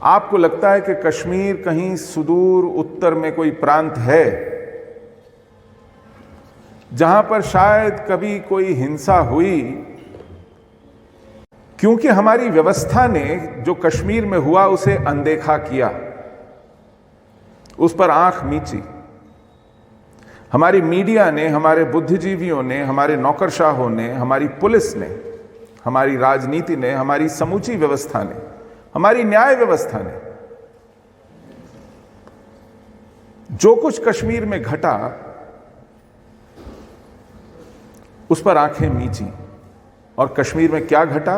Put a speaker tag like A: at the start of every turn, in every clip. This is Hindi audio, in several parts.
A: आपको लगता है कि कश्मीर कहीं सुदूर उत्तर में कोई प्रांत है जहां पर शायद कभी कोई हिंसा हुई, क्योंकि हमारी व्यवस्था ने जो कश्मीर में हुआ उसे अनदेखा किया, उस पर आंख मीची। हमारी मीडिया ने, हमारे बुद्धिजीवियों ने, हमारे नौकरशाहों ने, हमारी पुलिस ने, हमारी राजनीति ने, हमारी समूची व्यवस्था ने, हमारी न्याय व्यवस्था ने जो कुछ कश्मीर में घटा उस पर आंखें मीची। और कश्मीर में क्या घटा?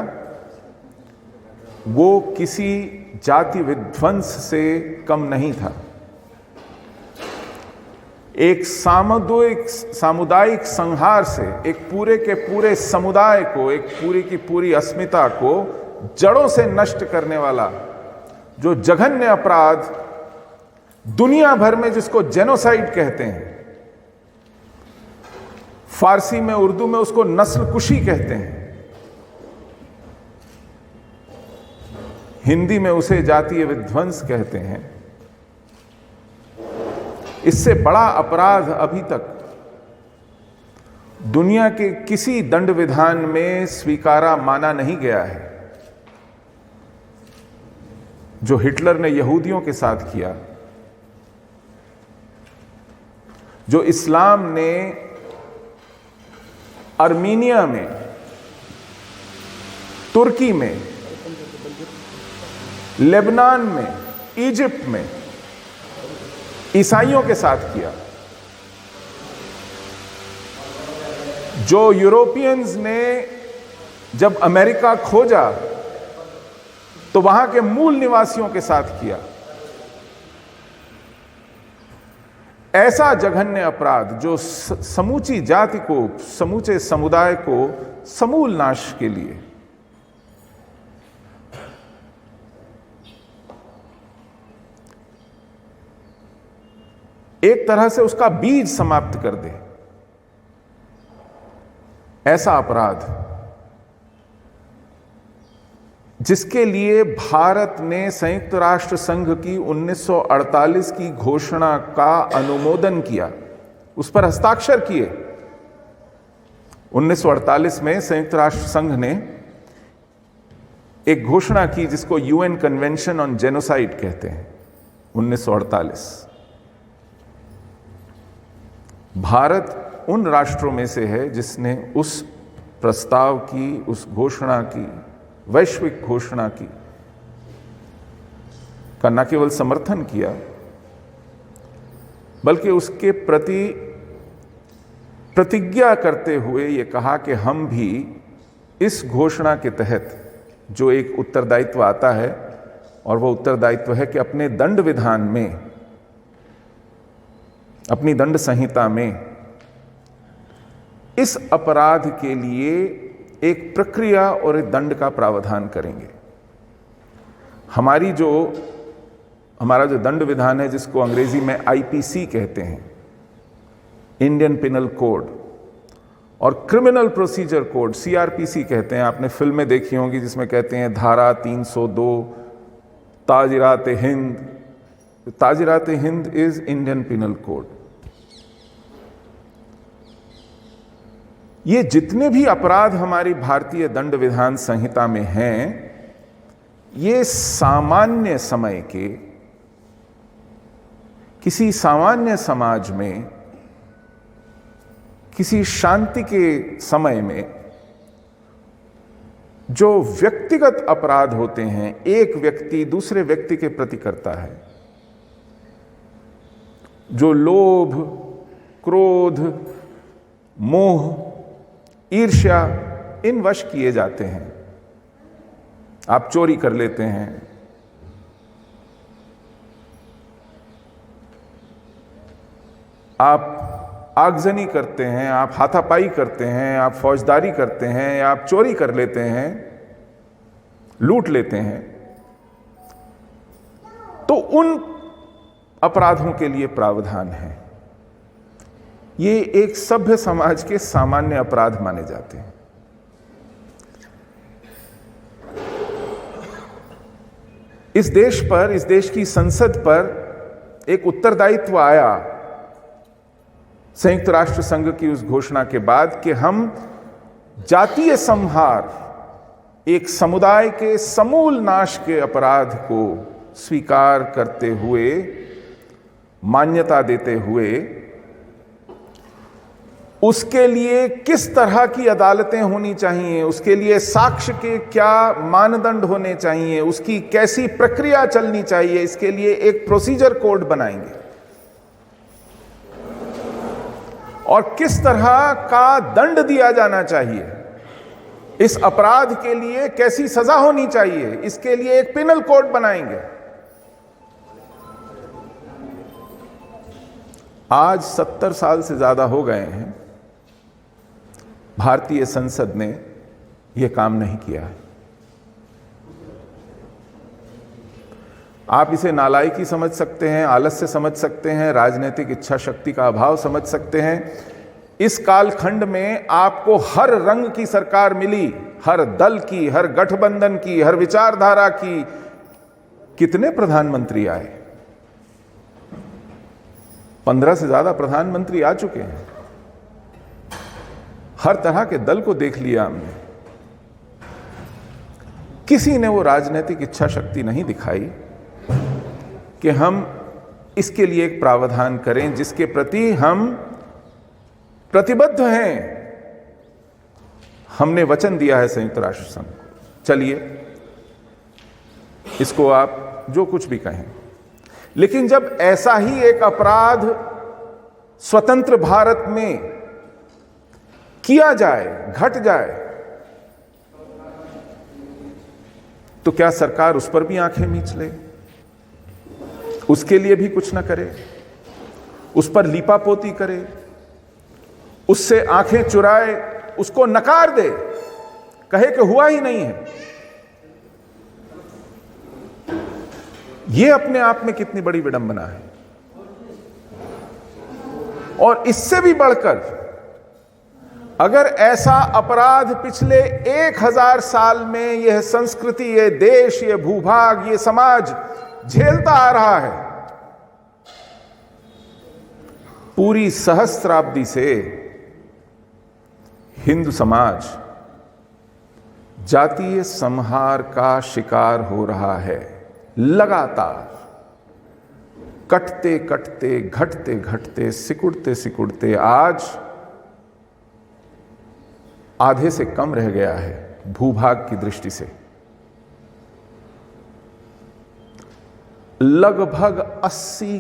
A: वो किसी जाति विध्वंस से कम नहीं था। एक सामुदायिक संहार से एक पूरे के पूरे समुदाय को, एक पूरी की पूरी अस्मिता को जड़ों से नष्ट करने वाला जो जघन्य अपराध दुनिया भर में, जिसको जेनोसाइड कहते हैं, फारसी में, उर्दू में उसको नस्लकुशी कहते हैं, हिंदी में उसे जातीय विध्वंस कहते हैं, इससे बड़ा अपराध अभी तक दुनिया के किसी दंड विधान में स्वीकारा माना नहीं गया है। जो हिटलर ने यहूदियों के साथ किया, जो इस्लाम ने अर्मीनिया में, तुर्की में, लेबनान में, इजिप्ट में ईसाइयों के साथ किया, जो यूरोपियंस ने जब अमेरिका खोजा तो वहां के मूल निवासियों के साथ किया, ऐसा जघन्य अपराध जो समूची जाति को, समूचे समुदाय को समूल नाश के लिए, एक तरह से उसका बीज समाप्त कर दे, ऐसा अपराध जिसके लिए भारत ने संयुक्त राष्ट्र संघ की 1948 की घोषणा का अनुमोदन किया, उस पर हस्ताक्षर किए। 1948 में संयुक्त राष्ट्र संघ ने एक घोषणा की जिसको यूएन कन्वेंशन ऑन जेनोसाइड कहते हैं। 1948 भारत उन राष्ट्रों में से है जिसने उस प्रस्ताव की, उस घोषणा की, वैश्विक घोषणा की का न केवल समर्थन किया बल्कि उसके प्रति प्रतिज्ञा करते हुए ये कहा कि हम भी इस घोषणा के तहत जो एक उत्तरदायित्व आता है, और वह उत्तरदायित्व है कि अपने दंड विधान में, अपनी दंड संहिता में इस अपराध के लिए एक प्रक्रिया और एक दंड का प्रावधान करेंगे। हमारा जो दंड विधान है, जिसको अंग्रेजी में आईपीसी कहते हैं, इंडियन पिनल कोड, और क्रिमिनल प्रोसीजर कोड सीआरपीसी कहते हैं। आपने फिल्में देखी होंगी जिसमें कहते हैं धारा 302 ताजिरात हिंद। ताजिरात हिंद इज इंडियन पिनल कोड। ये जितने भी अपराध हमारी भारतीय दंड विधान संहिता में हैं, ये सामान्य समय के, किसी सामान्य समाज में, किसी शांति के समय में जो व्यक्तिगत अपराध होते हैं, एक व्यक्ति दूसरे व्यक्ति के प्रति करता है, जो लोभ, क्रोध, मोह, ईर्ष्या, इन वश किए जाते हैं। आप चोरी कर लेते हैं, आप आगजनी करते हैं, आप हाथापाई करते हैं, आप फौजदारी करते हैं, आप चोरी कर लेते हैं, लूट लेते हैं, तो उन अपराधों के लिए प्रावधान है। ये एक सभ्य समाज के सामान्य अपराध माने जाते हैं। इस देश पर, इस देश की संसद पर एक उत्तरदायित्व आया संयुक्त राष्ट्र संघ की उस घोषणा के बाद कि हम जातीय संहार, एक समुदाय के समूल नाश के अपराध को स्वीकार करते हुए, मान्यता देते हुए, उसके लिए किस तरह की अदालतें होनी चाहिए, उसके लिए साक्ष्य के क्या मानदंड होने चाहिए, उसकी कैसी प्रक्रिया चलनी चाहिए, इसके लिए एक प्रोसीजर कोड बनाएंगे और किस तरह का दंड दिया जाना चाहिए, इस अपराध के लिए कैसी सजा होनी चाहिए, इसके लिए एक पिनल कोड बनाएंगे। आज 70 साल से ज्यादा हो गए हैं, भारतीय संसद ने यह काम नहीं किया है। आप इसे नालायकी समझ सकते हैं, आलस्य समझ सकते हैं, राजनीतिक इच्छा शक्ति का अभाव समझ सकते हैं। इस कालखंड में आपको हर रंग की सरकार मिली, हर दल की, हर गठबंधन की, हर विचारधारा की। कितने प्रधानमंत्री आए? 15 से ज्यादा प्रधानमंत्री आ चुके हैं। हर तरह के दल को देख लिया हमने। किसी ने वो राजनीतिक इच्छा शक्ति नहीं दिखाई कि हम इसके लिए एक प्रावधान करें जिसके प्रति हम प्रतिबद्ध हैं। हमने वचन दिया है संयुक्त राष्ट्र संघ को। चलिए, इसको आप जो कुछ भी कहें, लेकिन जब ऐसा ही एक अपराध स्वतंत्र भारत में किया जाए, घट जाए, तो क्या सरकार उस पर भी आंखें मीच ले, उसके लिए भी कुछ ना करे, उस पर लीपापोती करे, उससे आंखें चुराए, उसको नकार दे, कहे कि हुआ ही नहीं है? यह अपने आप में कितनी बड़ी विडंबना है। और इससे भी बढ़कर, अगर ऐसा अपराध पिछले 1000 साल में यह संस्कृति, यह देश, यह भूभाग, यह समाज झेलता आ रहा है, पूरी सहस्त्राब्दी से हिंदू समाज जातीय संहार का शिकार हो रहा है। लगातार कटते कटते, घटते घटते, सिकुड़ते सिकुड़ते आज आधे से कम रह गया है भूभाग की दृष्टि से। लगभग 80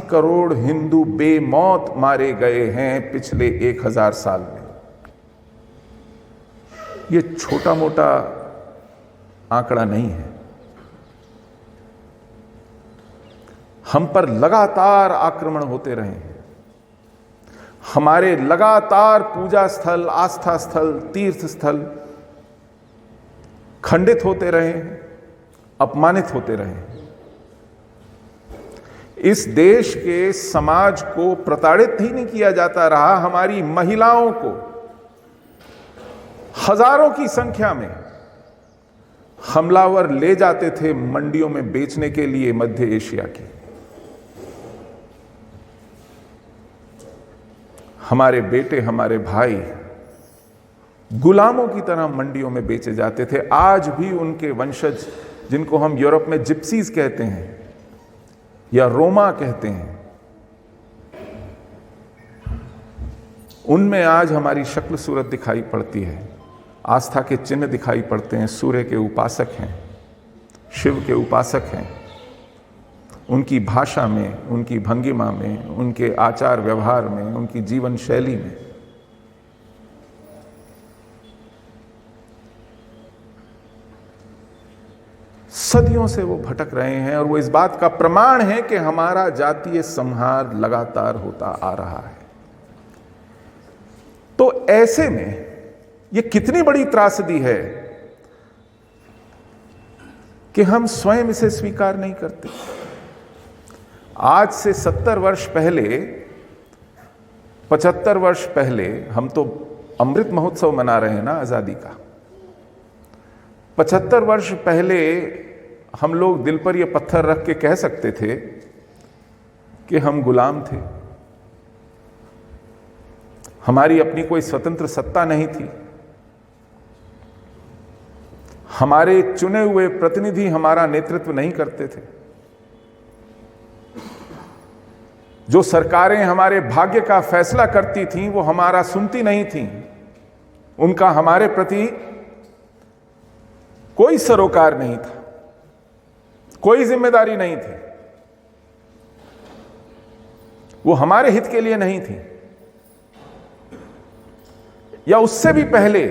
A: करोड़ हिंदू बेमौत मारे गए हैं पिछले 1000 साल में। यह छोटा मोटा आंकड़ा नहीं है। हम पर लगातार आक्रमण होते रहे हैं, हमारे लगातार पूजा स्थल, आस्था स्थल, तीर्थ स्थल खंडित होते रहे हैं, अपमानित होते रहे हैं। इस देश के समाज को प्रताड़ित ही नहीं किया जाता रहा। हमारी महिलाओं को हजारों की संख्या में हमलावर ले जाते थे मंडियों में बेचने के लिए मध्य एशिया की। हमारे बेटे, हमारे भाई गुलामों की तरह मंडियों में बेचे जाते थे। आज भी उनके वंशज, जिनको हम यूरोप में जिप्सीज कहते हैं या रोमा कहते हैं, उनमें आज हमारी शक्ल सूरत दिखाई पड़ती है, आस्था के चिन्ह दिखाई पड़ते हैं। सूर्य के उपासक हैं, शिव के उपासक हैं। उनकी भाषा में, उनकी भंगिमा में, उनके आचार व्यवहार में, उनकी जीवन शैली में सदियों से वो भटक रहे हैं। और वो इस बात का प्रमाण है कि हमारा जातीय संहार लगातार होता आ रहा है। तो ऐसे में ये कितनी बड़ी त्रासदी है कि हम स्वयं इसे स्वीकार नहीं करते। आज से 70 वर्ष पहले, 75 वर्ष पहले, हम तो अमृत महोत्सव मना रहे हैं ना आजादी का। 75 वर्ष पहले हम लोग दिल पर यह पत्थर रख के कह सकते थे कि हम गुलाम थे, हमारी अपनी कोई स्वतंत्र सत्ता नहीं थी, हमारे चुने हुए प्रतिनिधि हमारा नेतृत्व नहीं करते थे, जो सरकारें हमारे भाग्य का फैसला करती थीं वो हमारा सुनती नहीं थीं, उनका हमारे प्रति कोई सरोकार नहीं था, कोई जिम्मेदारी नहीं थी, वो हमारे हित के लिए नहीं थी। या उससे भी पहले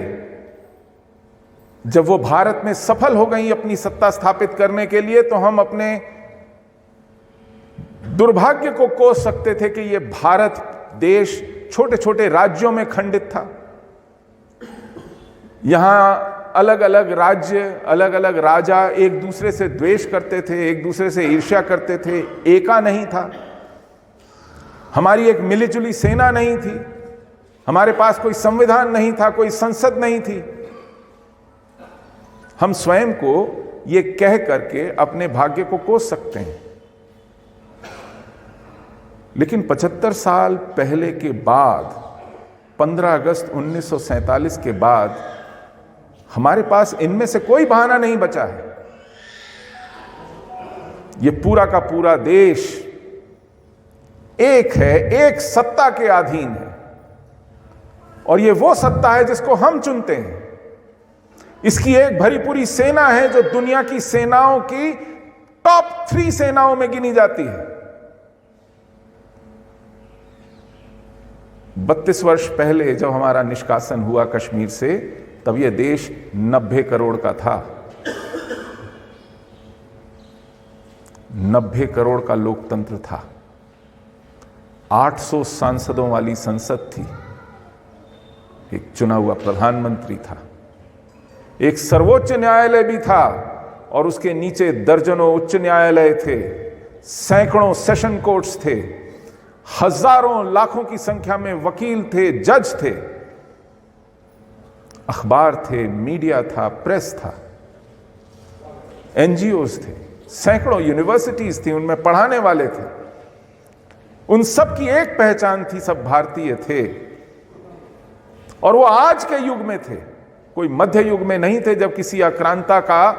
A: जब वो भारत में सफल हो गई अपनी सत्ता स्थापित करने के लिए, तो हम अपने दुर्भाग्य को कोस सकते थे कि ये भारत देश छोटे छोटे राज्यों में खंडित था। यहां अलग अलग राज्य, अलग अलग राजा एक दूसरे से द्वेष करते थे, एक दूसरे से ईर्ष्या करते थे, एका नहीं था। हमारी एक मिलीजुली सेना नहीं थी, हमारे पास कोई संविधान नहीं था, कोई संसद नहीं थी। हम स्वयं को ये कह करके अपने भाग्य को कोस सकते हैं, लेकिन 75 साल पहले के बाद, 15 अगस्त 1947 के बाद, हमारे पास इनमें से कोई बहाना नहीं बचा है। ये पूरा का पूरा देश एक है, एक सत्ता के अधीन है, और ये वो सत्ता है जिसको हम चुनते हैं। इसकी एक भरी पूरी सेना है जो दुनिया की सेनाओं की टॉप 3 सेनाओं में गिनी जाती है। 32 वर्ष पहले जब हमारा निष्कासन हुआ कश्मीर से, तब यह देश 90 करोड़ का था। 90 करोड़ का लोकतंत्र था, 800 सांसदों वाली संसद थी, एक चुना हुआ प्रधानमंत्री था, एक सर्वोच्च न्यायालय भी था, और उसके नीचे दर्जनों उच्च न्यायालय थे, सैकड़ों सेशन कोर्ट्स थे, हजारों लाखों की संख्या में वकील थे, जज थे, अखबार थे, मीडिया था, प्रेस था, एनजीओज थे, सैकड़ों यूनिवर्सिटीज थी, उनमें पढ़ाने वाले थे। उन सब की एक पहचान थी, सब भारतीय थे, और वो आज के युग में थे, कोई मध्य युग में नहीं थे जब किसी आक्रांता का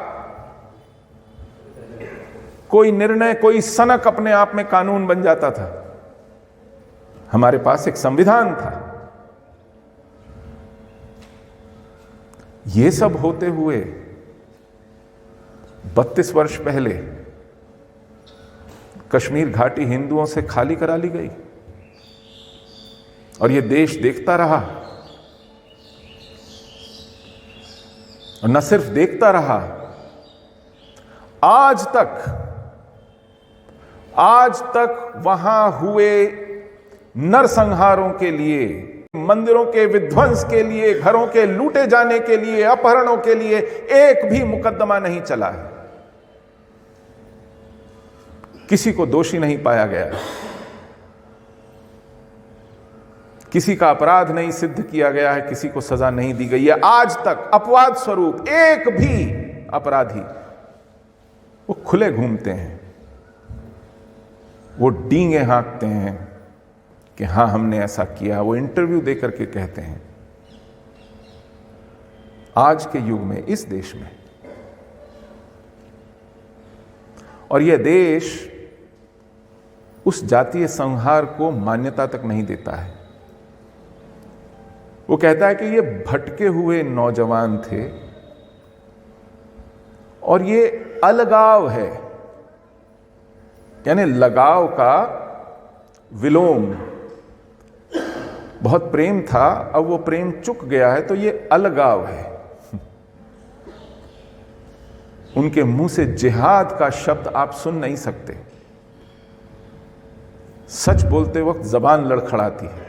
A: कोई निर्णय, कोई सनक अपने आप में कानून बन जाता था। हमारे पास एक संविधान था। ये सब होते हुए 32 वर्ष पहले कश्मीर घाटी हिंदुओं से खाली करा ली गई, और यह देश देखता रहा, और न सिर्फ देखता रहा, आज तक वहां हुए नरसंहारों के लिए, मंदिरों के विध्वंस के लिए, घरों के लूटे जाने के लिए, अपहरणों के लिए एक भी मुकदमा नहीं चला है। किसी को दोषी नहीं पाया गया, किसी का अपराध नहीं सिद्ध किया गया है, किसी को सजा नहीं दी गई है। आज तक अपवाद स्वरूप एक भी अपराधी वो खुले घूमते हैं, वो डींगे हाँकते हैं कि हां हमने ऐसा किया, वो इंटरव्यू देकर के कहते हैं। आज के युग में इस देश में, और यह देश उस जातीय संहार को मान्यता तक नहीं देता है। वो कहता है कि ये भटके हुए नौजवान थे और ये अलगाव है, यानी लगाव का विलोम। बहुत प्रेम था, अब वो प्रेम चुक गया है, तो ये अलगाव है। उनके मुंह से जिहाद का शब्द आप सुन नहीं सकते। सच बोलते वक्त जबान लड़खड़ाती है।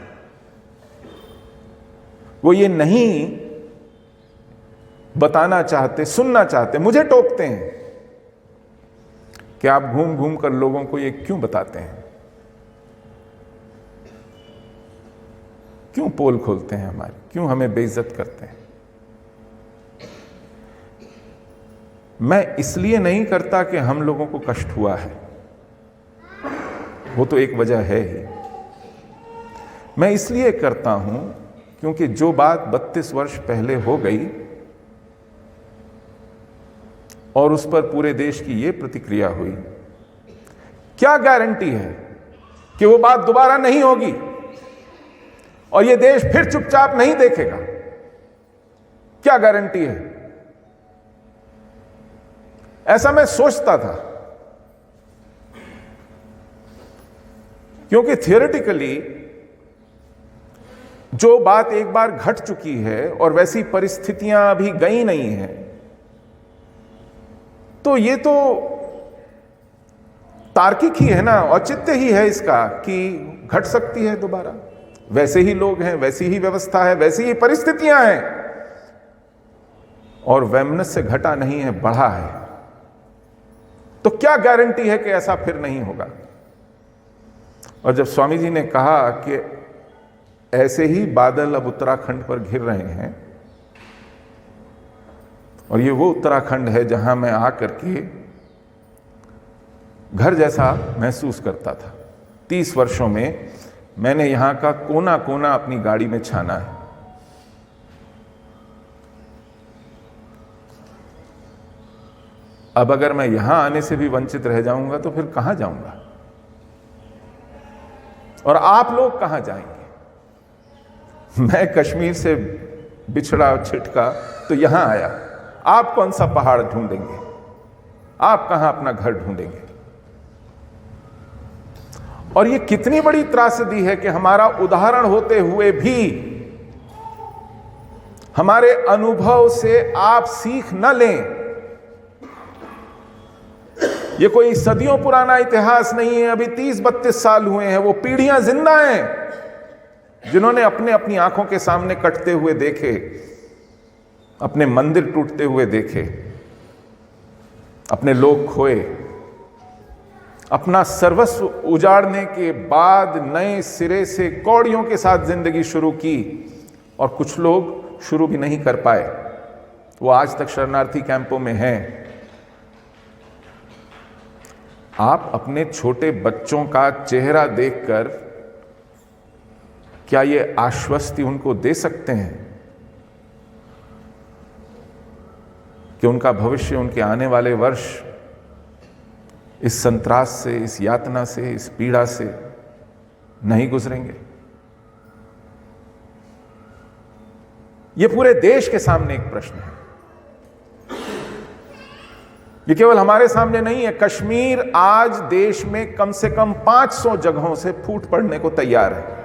A: वो ये नहीं बताना चाहते, सुनना चाहते, मुझे टोकते हैं कि आप घूम घूम कर लोगों को ये क्यों बताते हैं, क्यों पोल खोलते हैं हमारी, क्यों हमें बेइज्जत करते हैं। मैं इसलिए नहीं करता कि हम लोगों को कष्ट हुआ है, वो तो एक वजह है ही। मैं इसलिए करता हूं क्योंकि जो बात 32 वर्ष पहले हो गई और उस पर पूरे देश की ये प्रतिक्रिया हुई, क्या गारंटी है कि वो बात दोबारा नहीं होगी और ये देश फिर चुपचाप नहीं देखेगा? क्या गारंटी है? ऐसा मैं सोचता था, क्योंकि थियोरेटिकली जो बात एक बार घट चुकी है और वैसी परिस्थितियां अभी गई नहीं हैं, तो ये तो तार्किक ही है ना, औचित्य ही है इसका कि घट सकती है दोबारा। वैसे ही लोग हैं, वैसी ही व्यवस्था है, वैसी ही परिस्थितियां हैं, और वैमनस्य घटा नहीं है, बढ़ा है। तो क्या गारंटी है कि ऐसा फिर नहीं होगा? और जब स्वामी जी ने कहा कि ऐसे ही बादल अब उत्तराखंड पर घिर रहे हैं, और ये वो उत्तराखंड है जहां मैं आकर के घर जैसा महसूस करता था। 30 वर्षों में मैंने यहां का कोना कोना अपनी गाड़ी में छाना है। अब अगर मैं यहां आने से भी वंचित रह जाऊंगा तो फिर कहां जाऊंगा, और आप लोग कहां जाएंगे? मैं कश्मीर से बिछड़ा छिटका तो यहां आया, आप कौन सा पहाड़ ढूंढेंगे? आप कहां अपना घर ढूंढेंगे? और ये कितनी बड़ी त्रासदी है कि हमारा उदाहरण होते हुए भी हमारे अनुभव से आप सीख न लें। ये कोई सदियों पुराना इतिहास नहीं है, अभी 30-32 साल हुए हैं। वो पीढ़ियां जिंदा हैं जिन्होंने अपने अपनी आंखों के सामने कटते हुए देखे, अपने मंदिर टूटते हुए देखे, अपने लोग खोए, अपना सर्वस्व उजाड़ने के बाद नए सिरे से कौड़ियों के साथ जिंदगी शुरू की, और कुछ लोग शुरू भी नहीं कर पाए, वो आज तक शरणार्थी कैंपों में हैं। आप अपने छोटे बच्चों का चेहरा देखकर क्या ये आश्वस्ति उनको दे सकते हैं कि उनका भविष्य, उनके आने वाले वर्ष इस संत्रास से, इस यातना से, इस पीड़ा से नहीं गुजरेंगे? यह पूरे देश के सामने एक प्रश्न है। ये केवल हमारे सामने नहीं है। कश्मीर आज देश में कम से कम 500 जगहों से फूट पड़ने को तैयार है।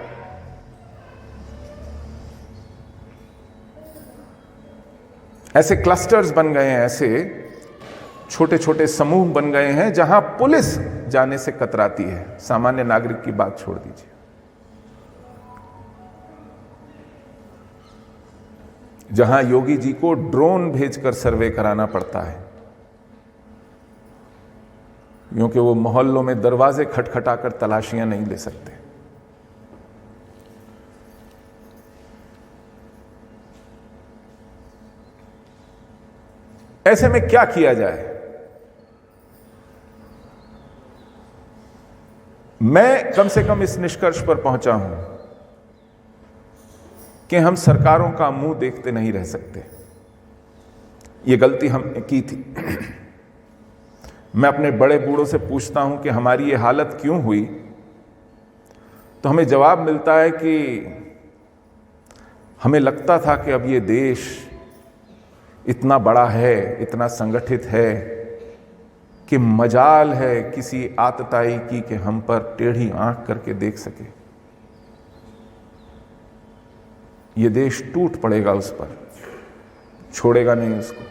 A: ऐसे क्लस्टर्स बन गए हैं, ऐसे छोटे छोटे समूह बन गए हैं जहां पुलिस जाने से कतराती है। सामान्य नागरिक की बात छोड़ दीजिए। जहां योगी जी को ड्रोन भेजकर सर्वे कराना पड़ता है, क्योंकि वो मोहल्लों में दरवाजे खटखटाकर तलाशियां नहीं ले सकते। ऐसे में क्या किया जाए? मैं कम से कम इस निष्कर्ष पर पहुंचा हूं कि हम सरकारों का मुंह देखते नहीं रह सकते। ये गलती हमने की थी। मैं अपने बड़े बूढ़ों से पूछता हूं कि हमारी ये हालत क्यों हुई, तो हमें जवाब मिलता है कि हमें लगता था कि अब ये देश इतना बड़ा है, इतना संगठित है कि मजाल है किसी आतताई की कि हम पर टेढ़ी आंख करके देख सके। ये देश टूट पड़ेगा उस पर, छोड़ेगा नहीं उसको।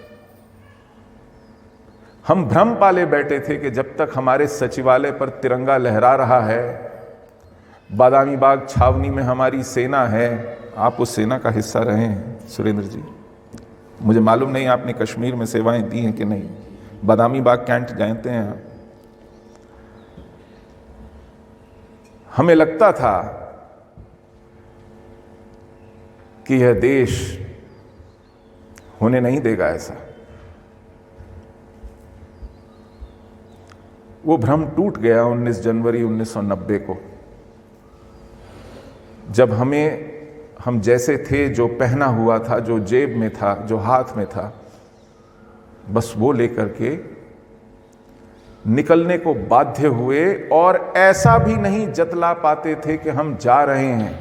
A: हम भ्रम पाले बैठे थे कि जब तक हमारे सचिवालय पर तिरंगा लहरा रहा है, बादामी बाग छावनी में हमारी सेना है। आप उस सेना का हिस्सा रहे हैं सुरेंद्र जी, मुझे मालूम नहीं आपने कश्मीर में सेवाएं दी हैं कि नहीं। बादामी बाग कैंट जानते हैं आप। हमें लगता था कि यह देश होने नहीं देगा ऐसा, वो भ्रम टूट गया 19 जनवरी 1990 को, जब हम जैसे थे, जो पहना हुआ था, जो जेब में था, जो हाथ में था, बस वो लेकर के निकलने को बाध्य हुए और ऐसा भी नहीं जतला पाते थे कि हम जा रहे हैं।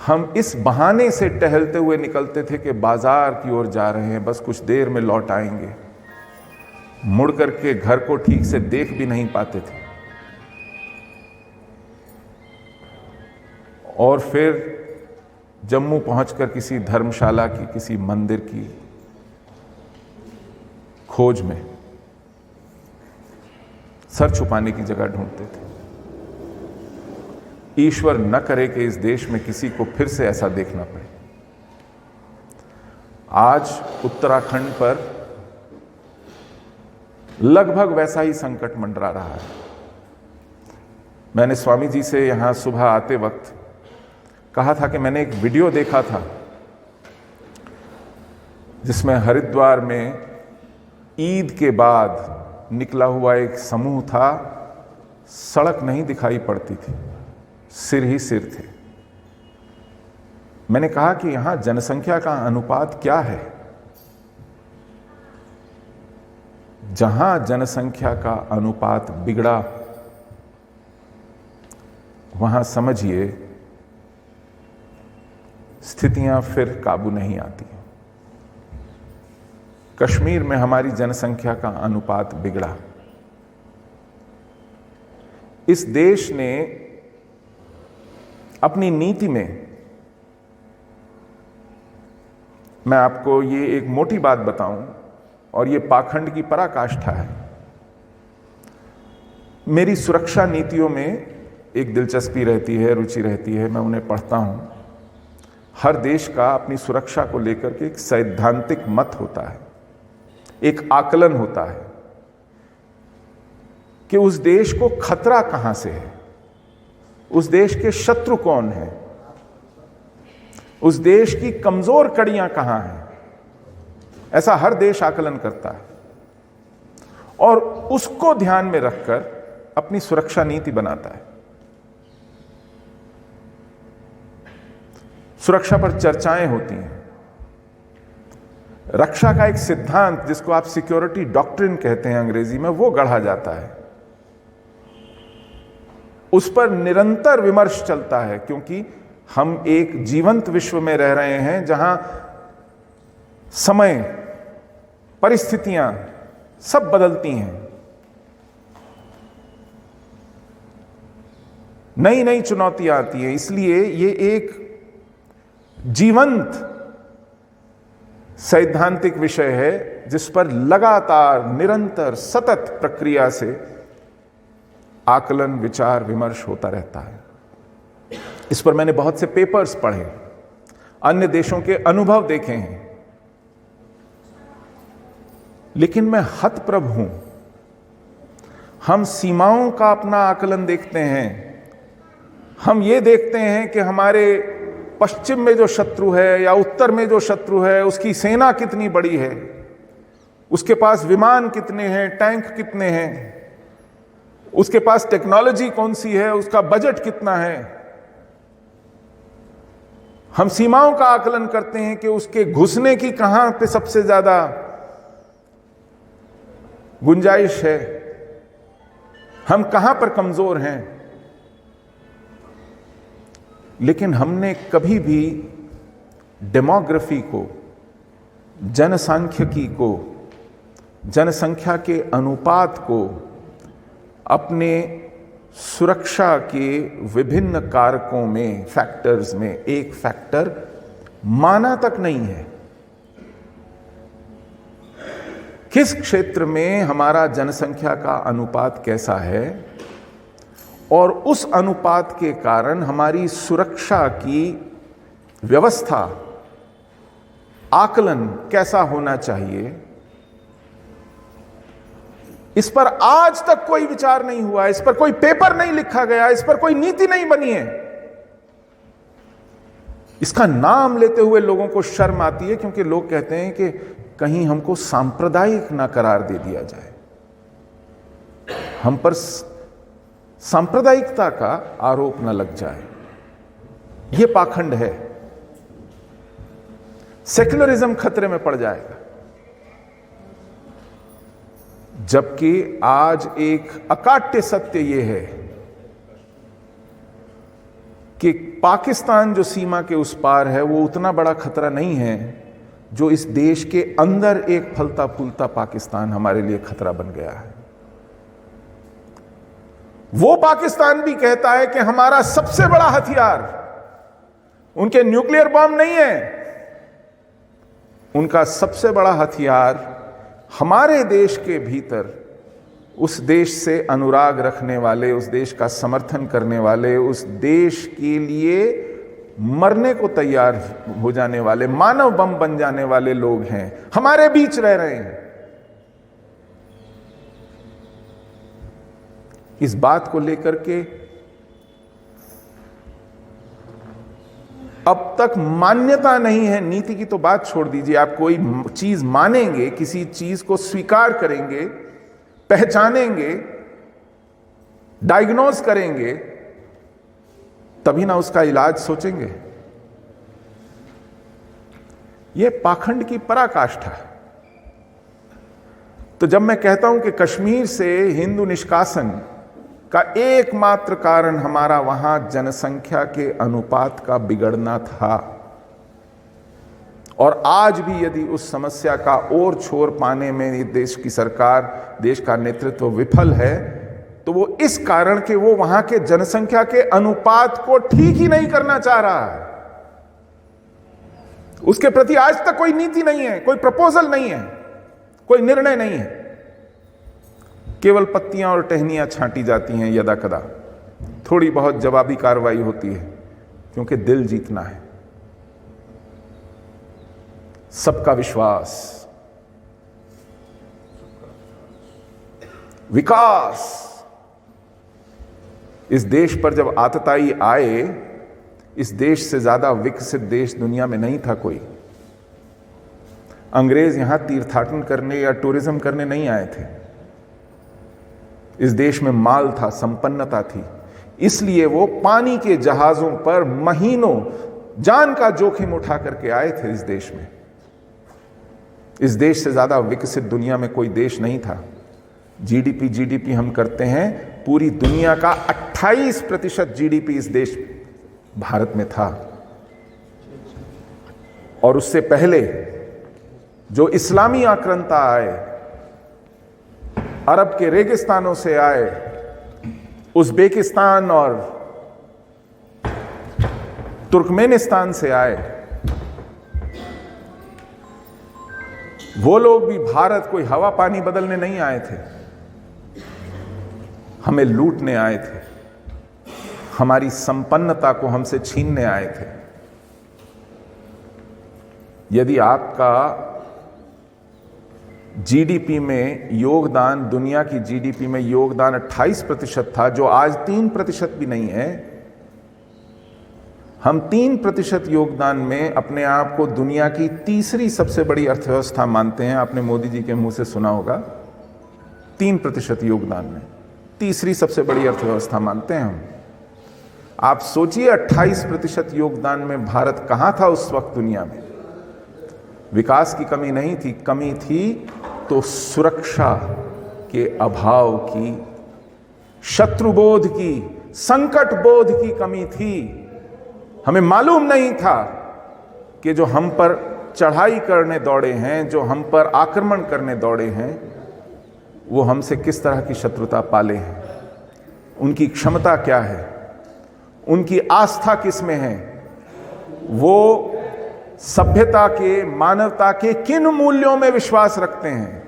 A: हम इस बहाने से टहलते हुए निकलते थे कि बाजार की ओर जा रहे हैं, बस कुछ देर में लौट आएंगे। मुड़ करके घर को ठीक से देख भी नहीं पाते थे। और फिर जम्मू पहुंचकर किसी धर्मशाला की, किसी मंदिर की खोज में सर छुपाने की जगह ढूंढते थे। ईश्वर न करे कि इस देश में किसी को फिर से ऐसा देखना पड़े। आज उत्तराखंड पर लगभग वैसा ही संकट मंडरा रहा है। मैंने स्वामी जी से यहां सुबह आते वक्त कहा था कि मैंने एक वीडियो देखा था जिसमें हरिद्वार में ईद के बाद निकला हुआ एक समूह था। सड़क नहीं दिखाई पड़ती थी, सिर ही सिर थे। मैंने कहा कि यहां जनसंख्या का अनुपात क्या है? जहां जनसंख्या का अनुपात बिगड़ा, वहां समझिए स्थितियां फिर काबू नहीं आती। कश्मीर में हमारी जनसंख्या का अनुपात बिगड़ा। इस देश ने अपनी नीति में, मैं आपको ये एक मोटी बात बताऊं और ये पाखंड की पराकाष्ठा है। मेरी सुरक्षा नीतियों में एक दिलचस्पी रहती है, रुचि रहती है, मैं उन्हें पढ़ता हूं। हर देश का अपनी सुरक्षा को लेकर के एक सैद्धांतिक मत होता है, एक आकलन होता है कि उस देश को खतरा कहां से है, उस देश के शत्रु कौन है, उस देश की कमजोर कड़ियां कहां हैं। ऐसा हर देश आकलन करता है और उसको ध्यान में रखकर अपनी सुरक्षा नीति बनाता है। सुरक्षा पर चर्चाएं होती हैं। रक्षा का एक सिद्धांत, जिसको आप सिक्योरिटी डॉक्ट्रिन कहते हैं अंग्रेजी में, वो गढ़ा जाता है। उस पर निरंतर विमर्श चलता है, क्योंकि हम एक जीवंत विश्व में रह रहे हैं जहां समय, परिस्थितियां सब बदलती हैं। नई नई चुनौतियां आती हैं। इसलिए ये एक जीवंत सैद्धांतिक विषय है जिस पर लगातार, निरंतर, सतत प्रक्रिया से आकलन, विचार, विमर्श होता रहता है। इस पर मैंने बहुत से पेपर्स पढ़े, अन्य देशों के अनुभव देखे हैं, लेकिन मैं हतप्रभ हूं। हम सीमाओं का अपना आकलन देखते हैं। हम ये देखते हैं कि हमारे पश्चिम में जो शत्रु है या उत्तर में जो शत्रु है, उसकी सेना कितनी बड़ी है, उसके पास विमान कितने हैं, टैंक कितने हैं, उसके पास टेक्नोलॉजी कौन सी है, उसका बजट कितना है। हम सीमाओं का आकलन करते हैं कि उसके घुसने की कहां पे सबसे ज्यादा गुंजाइश है, हम कहां पर कमजोर हैं। लेकिन हमने कभी भी डेमोग्राफी को, जनसांख्यिकी को, जनसंख्या के अनुपात को अपने सुरक्षा के विभिन्न कारकों में, फैक्टर्स में एक फैक्टर माना तक नहीं है। किस क्षेत्र में हमारा जनसंख्या का अनुपात कैसा है और उस अनुपात के कारण हमारी सुरक्षा की व्यवस्था, आकलन कैसा होना चाहिए, इस पर आज तक कोई विचार नहीं हुआ, इस पर कोई पेपर नहीं लिखा गया, इस पर कोई नीति नहीं बनी है। इसका नाम लेते हुए लोगों को शर्म आती है, क्योंकि लोग कहते हैं कि कहीं हमको सांप्रदायिक ना करार दे दिया जाए। हम पर सांप्रदायिकता का आरोप न लग जाए। यह पाखंड है। सेक्युलरिज्म खतरे में पड़ जाएगा। जबकि आज एक अकाट्य सत्य यह है कि पाकिस्तान जो सीमा के उस पार है वो उतना बड़ा खतरा नहीं है जो इस देश के अंदर एक फलता फूलता पाकिस्तान हमारे लिए खतरा बन गया है। वो पाकिस्तान भी कहता है कि हमारा सबसे बड़ा हथियार उनके न्यूक्लियर बॉम्ब नहीं है, उनका सबसे बड़ा हथियार हमारे देश के भीतर उस देश से अनुराग रखने वाले, उस देश का समर्थन करने वाले, उस देश के लिए मरने को तैयार हो जाने वाले, मानव बम बन जाने वाले लोग हैं, हमारे बीच रह रहे हैं। इस बात को लेकर के अब तक मान्यता नहीं है। नीति की तो बात छोड़ दीजिए, आप कोई चीज मानेंगे, किसी चीज को स्वीकार करेंगे, पहचानेंगे, डायग्नोज करेंगे, तभी ना उसका इलाज सोचेंगे। यह पाखंड की पराकाष्ठा है। तो जब मैं कहता हूं कि कश्मीर से हिंदू निष्कासन का एकमात्र कारण हमारा वहां जनसंख्या के अनुपात का बिगड़ना था, और आज भी यदि उस समस्या का और छोर पाने में देश की सरकार, देश का नेतृत्व विफल है, तो वो इस कारण कि वो वहां के जनसंख्या के अनुपात को ठीक ही नहीं करना चाह रहा है। उसके प्रति आज तक कोई नीति नहीं है, कोई प्रपोजल नहीं है, कोई निर्णय नहीं है। केवल पत्तियां और टहनियां छांटी जाती हैं यदा कदा, थोड़ी बहुत जवाबी कार्रवाई होती है, क्योंकि दिल जीतना है, सबका विश्वास, विकास। इस देश पर जब आतताई आए, इस देश से ज्यादा विकसित देश दुनिया में नहीं था कोई। अंग्रेज यहां तीर्थाटन करने या टूरिज्म करने नहीं आए थे। इस देश में माल था, संपन्नता थी, इसलिए वो पानी के जहाजों पर महीनों जान का जोखिम उठा करके आए थे इस देश में। इस देश से ज्यादा विकसित दुनिया में कोई देश नहीं था। जीडीपी हम करते हैं, पूरी दुनिया का 28% जीडीपी इस देश भारत में था। और उससे पहले जो इस्लामी आक्रांता आए, अरब के रेगिस्तानों से आए, उज्बेकिस्तान और तुर्कमेनिस्तान से आए, वो लोग भी भारत कोई हवा पानी बदलने नहीं आए थे, हमें लूटने आए थे, हमारी संपन्नता को हमसे छीनने आए थे। यदि आपका जीडीपी में योगदान, दुनिया की जीडीपी में योगदान 28% था, जो आज 3% भी नहीं है, हम 3% योगदान में अपने आप को दुनिया की तीसरी सबसे बड़ी अर्थव्यवस्था मानते हैं। आपने मोदी जी के मुंह से सुना होगा, 3% योगदान में तीसरी सबसे बड़ी अर्थव्यवस्था मानते हैं हम। आप सोचिए 28% योगदान में भारत कहां था उस वक्त दुनिया में। विकास की कमी नहीं थी, कमी थी तो सुरक्षा के अभाव की, शत्रुबोध की, संकट बोध की कमी थी। हमें मालूम नहीं था कि जो हम पर चढ़ाई करने दौड़े हैं, जो हम पर आक्रमण करने दौड़े हैं, वो हमसे किस तरह की शत्रुता पाले हैं, उनकी क्षमता क्या है, उनकी आस्था किस में है, वो सभ्यता के, मानवता के किन मूल्यों में विश्वास रखते हैं,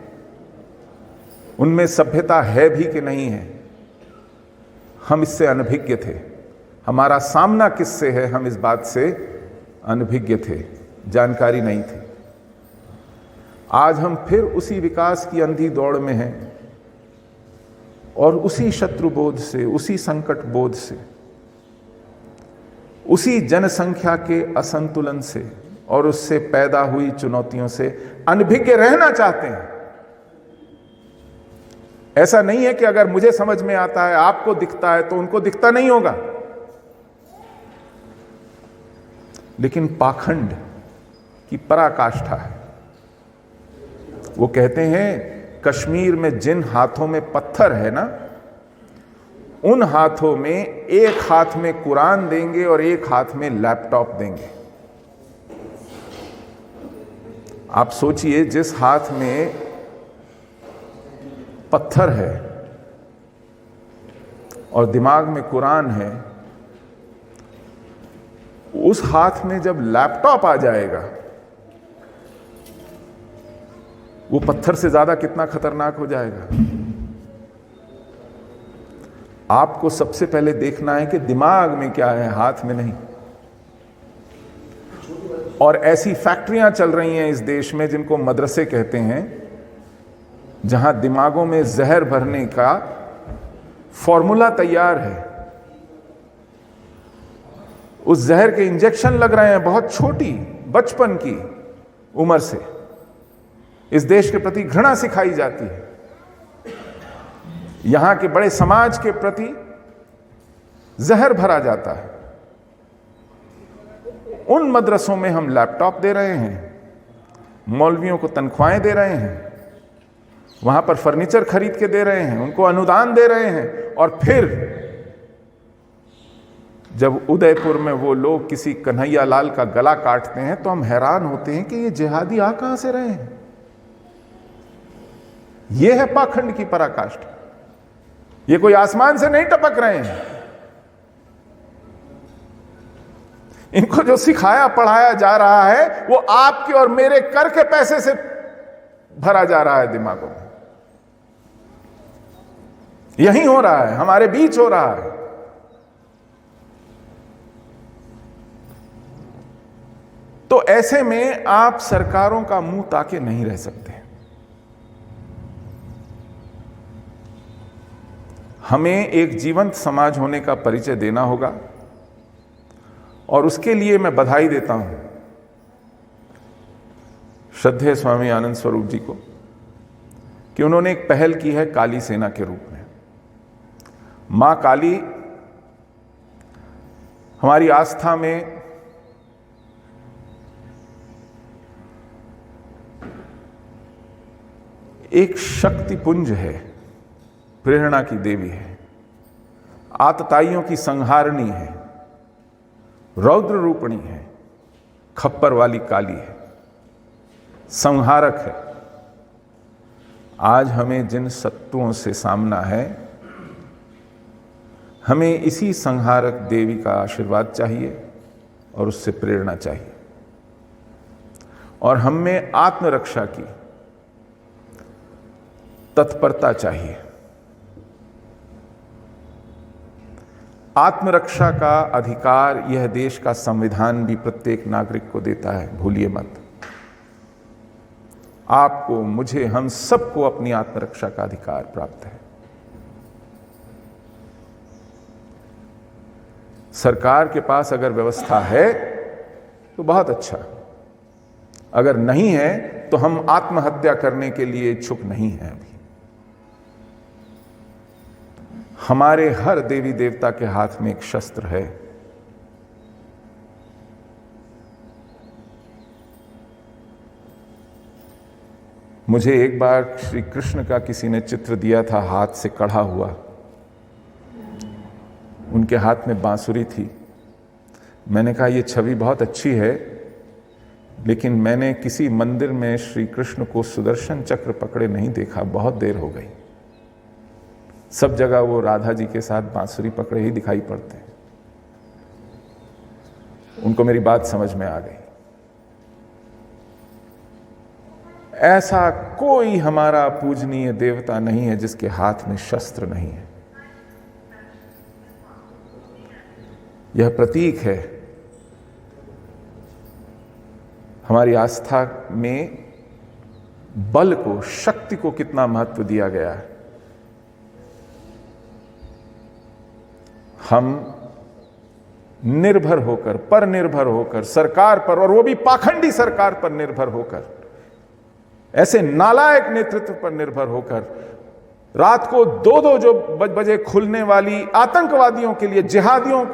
A: उनमें सभ्यता है भी कि नहीं है। हम इससे अनभिज्ञ थे। हमारा सामना किससे है, हम इस बात से अनभिज्ञ थे, जानकारी नहीं थी। आज हम फिर उसी विकास की अंधी दौड़ में हैं और उसी शत्रुबोध से, उसी संकट बोध से, उसी जनसंख्या के असंतुलन से और उससे पैदा हुई चुनौतियों से अनभिज्ञ रहना चाहते हैं। ऐसा नहीं है कि अगर मुझे समझ में आता है, आपको दिखता है, तो उनको दिखता नहीं होगा। लेकिन पाखंड की पराकाष्ठा है। वो कहते हैं कश्मीर में जिन हाथों में पत्थर है ना, उन हाथों में एक हाथ में कुरान देंगे और एक हाथ में लैपटॉप देंगे। आप सोचिए, जिस हाथ में पत्थर है और दिमाग में कुरान है, उस हाथ में जब लैपटॉप आ जाएगा, वो पत्थर से ज्यादा कितना खतरनाक हो जाएगा। आपको सबसे पहले देखना है कि दिमाग में क्या है, हाथ में नहीं। और ऐसी फैक्ट्रियां चल रही हैं इस देश में जिनको मदरसे कहते हैं, जहां दिमागों में जहर भरने का फॉर्मूला तैयार है। उस जहर के इंजेक्शन लग रहे हैं बहुत छोटी बचपन की उम्र से। इस देश के प्रति घृणा सिखाई जाती है, यहां के बड़े समाज के प्रति जहर भरा जाता है। उन मदरसों में हम लैपटॉप दे रहे हैं, मौलवियों को तनख्वाहें दे रहे हैं, वहां पर फर्नीचर खरीद के दे रहे हैं, उनको अनुदान दे रहे हैं, और फिर जब उदयपुर में वो लोग किसी कन्हैया लाल का गला काटते हैं तो हम हैरान होते हैं कि ये जिहादी आ कहां से रहे हैं। ये है पाखंड की पराकाष्ठा। ये कोई आसमान से नहीं टपक रहे हैं। इनको जो सिखाया पढ़ाया जा रहा है वो आपके और मेरे कर के पैसे से भरा जा रहा है दिमागों में। यही हो रहा है, हमारे बीच हो रहा है। तो ऐसे में आप सरकारों का मुंह ताके नहीं रह सकते। हमें एक जीवंत समाज होने का परिचय देना होगा, और उसके लिए मैं बधाई देता हूं श्रद्धेय स्वामी आनंद स्वरूप जी को कि उन्होंने एक पहल की है काली सेना के रूप में। मां काली हमारी आस्था में एक शक्तिपुंज है, प्रेरणा की देवी है, आतताइयों की संहारणी है, रौद्र रूपणी है, खप्पर वाली काली है, संहारक है। आज हमें जिन शत्रुओं से सामना है, हमें इसी संहारक देवी का आशीर्वाद चाहिए और उससे प्रेरणा चाहिए, और हम में आत्मरक्षा की तत्परता चाहिए। आत्मरक्षा का अधिकार यह देश का संविधान भी प्रत्येक नागरिक को देता है, भूलिए मत। आपको, मुझे, हम सबको अपनी आत्मरक्षा का अधिकार प्राप्त है। सरकार के पास अगर व्यवस्था है तो बहुत अच्छा, अगर नहीं है तो हम आत्महत्या करने के लिए इच्छुक नहीं हैं। अभी हमारे हर देवी देवता के हाथ में एक शस्त्र है। मुझे एक बार श्री कृष्ण का किसी ने चित्र दिया था, हाथ से कढ़ा हुआ, उनके हाथ में बांसुरी थी। मैंने कहा ये छवि बहुत अच्छी है, लेकिन मैंने किसी मंदिर में श्री कृष्ण को सुदर्शन चक्र पकड़े नहीं देखा, बहुत देर हो गई। सब जगह वो राधा जी के साथ बांसुरी पकड़े ही दिखाई पड़ते हैं। उनको मेरी बात समझ में आ गई। ऐसा कोई हमारा पूजनीय देवता नहीं है जिसके हाथ में शस्त्र नहीं है। यह प्रतीक है हमारी आस्था में बल को, शक्ति को कितना महत्व दिया गया है। हम निर्भर होकर, पर निर्भर होकर, सरकार पर, और वो भी पाखंडी सरकार पर निर्भर होकर, ऐसे नालायक नेतृत्व पर निर्भर होकर रात को 2-2 जो बजे खुलने वाली आतंकवादियों के लिए, जिहादियों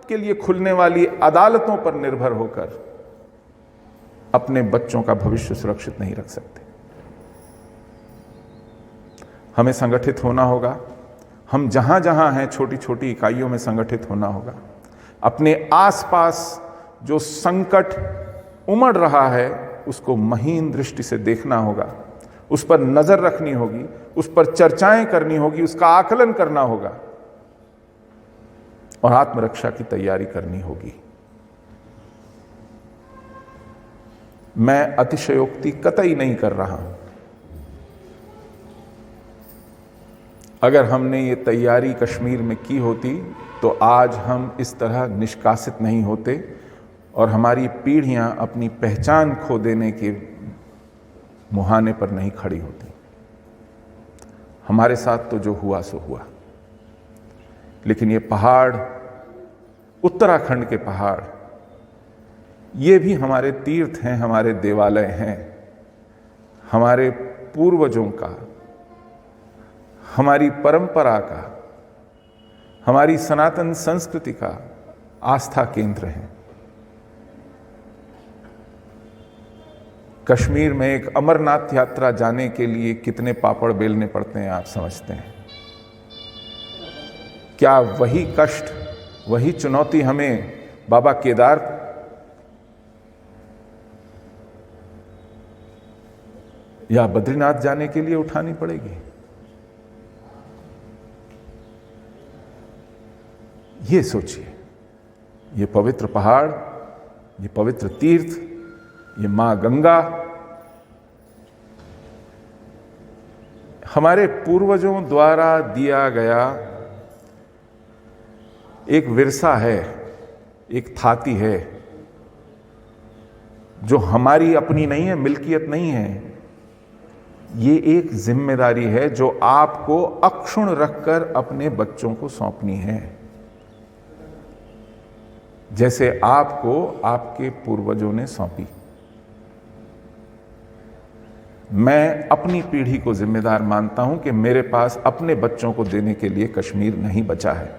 A: के लिए खुलने वाली अदालतों पर निर्भर होकर अपने बच्चों का भविष्य सुरक्षित नहीं रख सकते। हमें संगठित होना होगा। हम जहां जहां हैं छोटी छोटी इकाइयों में संगठित होना होगा। अपने आसपास जो संकट उमड़ रहा है उसको महीन दृष्टि से देखना होगा, उस पर नजर रखनी होगी, उस पर चर्चाएं करनी होगी, उसका आकलन करना होगा और आत्मरक्षा की तैयारी करनी होगी। मैं अतिशयोक्ति कतई नहीं कर रहा हूं। अगर हमने ये तैयारी कश्मीर में की होती तो आज हम इस तरह निष्कासित नहीं होते और हमारी पीढ़ियां अपनी पहचान खो देने के मुहाने पर नहीं खड़ी होती। हमारे साथ तो जो हुआ सो हुआ, लेकिन ये पहाड़, उत्तराखंड के पहाड़, ये भी हमारे तीर्थ हैं, हमारे देवालय हैं, हमारे पूर्वजों का, हमारी परंपरा का, हमारी सनातन संस्कृति का आस्था केंद्र है। कश्मीर में एक अमरनाथ यात्रा जाने के लिए कितने पापड़ बेलने पड़ते हैं आप समझते हैं? क्या वही कष्ट, वही चुनौती हमें बाबा केदार या बद्रीनाथ जाने के लिए उठानी पड़ेगी? ये सोचिए, ये पवित्र पहाड़, ये पवित्र तीर्थ, ये मां गंगा हमारे पूर्वजों द्वारा दिया गया एक विरसा है, एक थाती है जो हमारी अपनी नहीं है, मिल्कियत नहीं है। ये एक जिम्मेदारी है जो आपको अक्षुण्ण रखकर अपने बच्चों को सौंपनी है, जैसे आपको आपके पूर्वजों ने सौंपी। मैं अपनी पीढ़ी को जिम्मेदार मानता हूं कि मेरे पास अपने बच्चों को देने के लिए कश्मीर नहीं बचा है।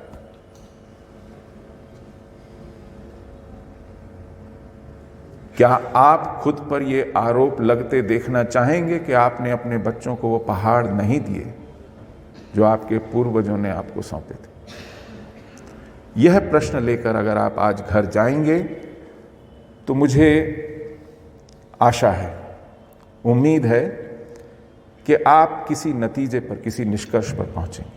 A: क्या आप खुद पर यह आरोप लगते देखना चाहेंगे कि आपने अपने बच्चों को वो पहाड़ नहीं दिए जो आपके पूर्वजों ने आपको सौंपे थे? यह प्रश्न लेकर अगर आप आज घर जाएंगे तो मुझे आशा है, उम्मीद है कि आप किसी नतीजे पर, किसी निष्कर्ष पर पहुंचेंगे।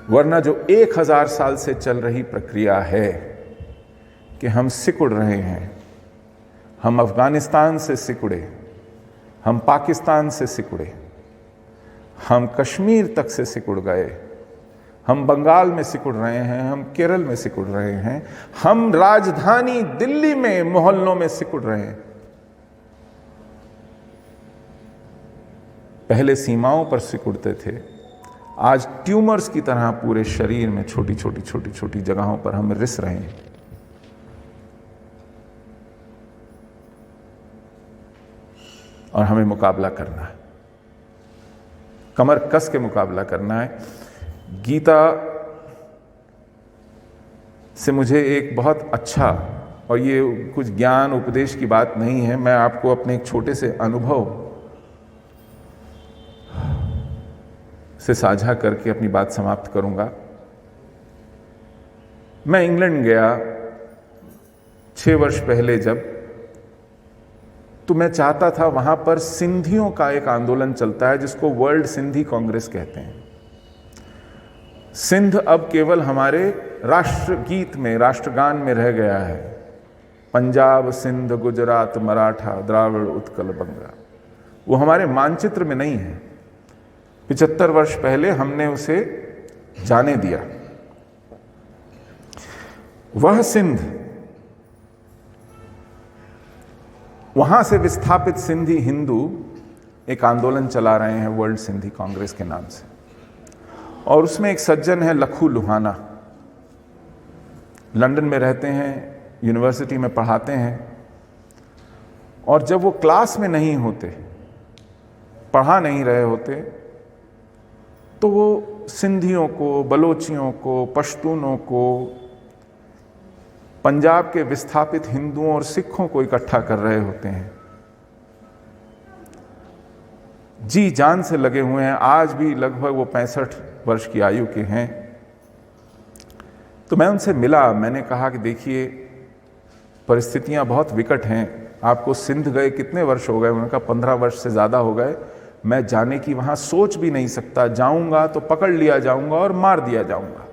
A: वरना जो 1000 साल से चल रही प्रक्रिया है कि हम सिकुड़ रहे हैं, हम अफगानिस्तान से सिकुड़े, हम पाकिस्तान से सिकुड़े, हम कश्मीर तक से सिकुड़ गए, हम बंगाल में सिकुड़ रहे हैं, हम केरल में सिकुड़ रहे हैं, हम राजधानी दिल्ली में मोहल्लों में सिकुड़ रहे हैं। पहले सीमाओं पर सिकुड़ते थे, आज ट्यूमर्स की तरह पूरे शरीर में छोटी छोटी जगहों पर हम रिस रहे हैं। और हमें मुकाबला करना है, कमर कस के मुकाबला करना है। गीता से मुझे एक बहुत अच्छा, और ये कुछ ज्ञान उपदेश की बात नहीं है, मैं आपको अपने एक छोटे से अनुभव से साझा करके अपनी बात समाप्त करूंगा। मैं इंग्लैंड गया 6 वर्ष पहले जब, तो मैं चाहता था, वहां पर सिंधियों का एक आंदोलन चलता है जिसको वर्ल्ड सिंधी कांग्रेस कहते हैं। सिंध अब केवल हमारे राष्ट्रगीत में, राष्ट्रगान में रह गया है। पंजाब, सिंध, गुजरात, मराठा, द्राविड़, उत्कल, बंगा, वो हमारे मानचित्र में नहीं है। 75 वर्ष पहले हमने उसे जाने दिया। वह सिंध, वहां से विस्थापित सिंधी हिंदू एक आंदोलन चला रहे हैं वर्ल्ड सिंधी कांग्रेस के नाम से, और उसमें एक सज्जन है लखू लुहाना, लंदन में रहते हैं, यूनिवर्सिटी में पढ़ाते हैं, और जब वो क्लास में नहीं होते, पढ़ा नहीं रहे होते तो वो सिंधियों को, बलोचियों को, पश्तूनों को, पंजाब के विस्थापित हिंदुओं और सिखों को इकट्ठा कर रहे होते हैं। जी जान से लगे हुए हैं। आज भी लगभग वो 65 वर्ष की आयु के हैं। तो मैं उनसे मिला, मैंने कहा कि देखिए परिस्थितियां बहुत विकट हैं, आपको सिंध गए कितने वर्ष हो गए? उन्होंने कहा 15 वर्ष से ज़्यादा हो गए। मैं जाने की वहाँ सोच भी नहीं सकता, जाऊंगा तो पकड़ लिया जाऊंगा और मार दिया जाऊंगा।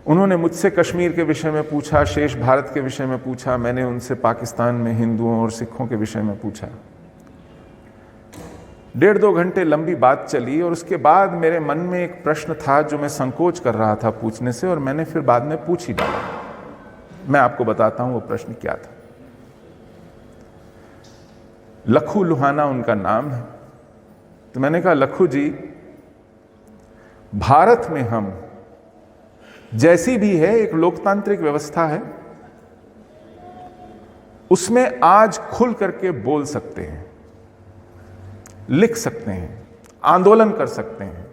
A: उन्होंने मुझसे कश्मीर के विषय में पूछा, शेष भारत के विषय में पूछा, मैंने उनसे पाकिस्तान में हिंदुओं और सिखों के विषय में पूछा। 1.5-2 घंटे लंबी बात चली और उसके बाद मेरे मन में एक प्रश्न था जो मैं संकोच कर रहा था पूछने से, और मैंने फिर बाद में पूछ ही डाला। मैं आपको बताता हूं वो प्रश्न क्या था। लखू लुहाना उनका नाम है। तो मैंने कहा, लखू जी, भारत में हम जैसी भी है एक लोकतांत्रिक व्यवस्था है, उसमें आज खुल करके बोल सकते हैं, लिख सकते हैं, आंदोलन कर सकते हैं,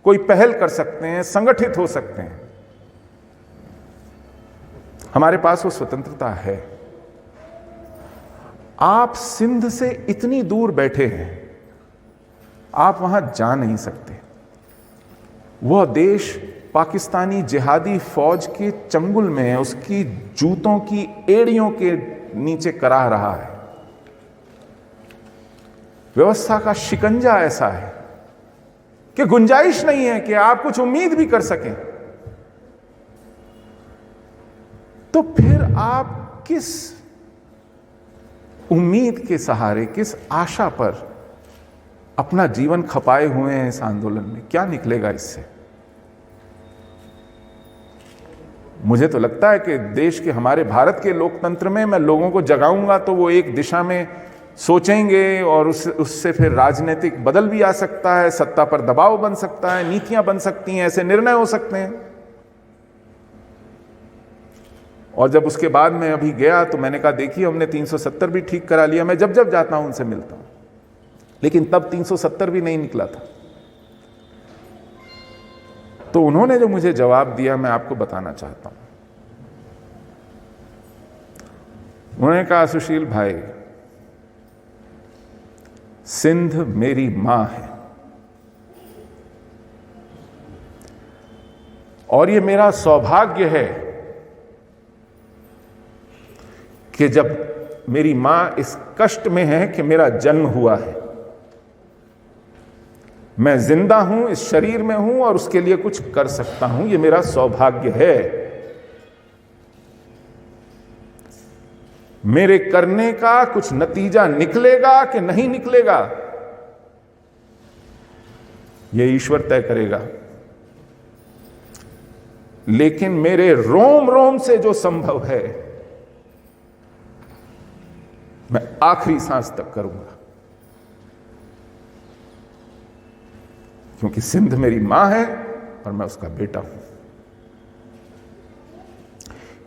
A: कोई पहल कर सकते हैं, संगठित हो सकते हैं। हमारे पास वो स्वतंत्रता है। आप सिंध से इतनी दूर बैठे हैं, आप वहां जा नहीं सकते। वह देश पाकिस्तानी जिहादी फौज के चंगुल में है, उसकी जूतों की एड़ियों के नीचे कराह रहा है। व्यवस्था का शिकंजा ऐसा है कि गुंजाइश नहीं है कि आप कुछ उम्मीद भी कर सकें। तो फिर आप किस उम्मीद के सहारे, किस आशा पर अपना जीवन खपाए हुए हैं इस आंदोलन में? क्या निकलेगा इससे? मुझे तो लगता है कि देश के, हमारे भारत के लोकतंत्र में मैं लोगों को जगाऊंगा तो वो एक दिशा में सोचेंगे और उससे फिर राजनीतिक बदल भी आ सकता है, सत्ता पर दबाव बन सकता है, नीतियां बन सकती हैं, ऐसे निर्णय हो सकते हैं। और जब उसके बाद मैं अभी गया तो मैंने कहा, देखिए हमने 370 भी ठीक करा लिया। मैं जब जब जाता हूं उनसे मिलता हूं, लेकिन तब 370 भी नहीं निकला था। तो उन्होंने जो मुझे जवाब दिया मैं आपको बताना चाहता हूं। उन्होंने कहा, सुशील भाई, सिंध मेरी मां है और ये मेरा सौभाग्य है कि जब मेरी मां इस कष्ट में है कि मेरा जन्म हुआ है, मैं जिंदा हूं, इस शरीर में हूं और उसके लिए कुछ कर सकता हूं, ये मेरा सौभाग्य है। मेरे करने का कुछ नतीजा निकलेगा कि नहीं निकलेगा, यह ईश्वर तय करेगा। लेकिन मेरे रोम रोम से जो संभव है मैं आखिरी सांस तक करूंगा, क्योंकि सिंध मेरी मां है और मैं उसका बेटा हूं।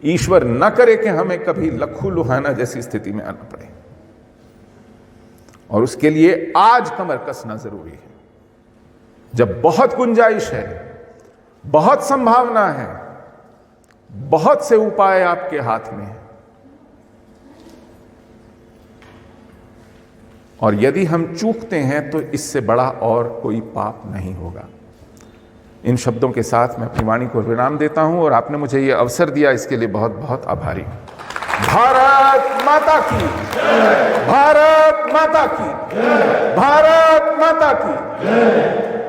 A: ईश्वर न करे कि हमें कभी लखू लुहाना जैसी स्थिति में आना पड़े, और उसके लिए आज कमर कसना जरूरी है। जब बहुत गुंजाइश है, बहुत संभावना है, बहुत से उपाय आपके हाथ में है, और यदि हम चूकते हैं तो इससे बड़ा और कोई पाप नहीं होगा। इन शब्दों के साथ मैं अपनी वाणी को विराम देता हूं और आपने मुझे यह अवसर दिया, इसके लिए बहुत बहुत आभारी हूं। भारत माता की, भारत माता की, भारत माता की।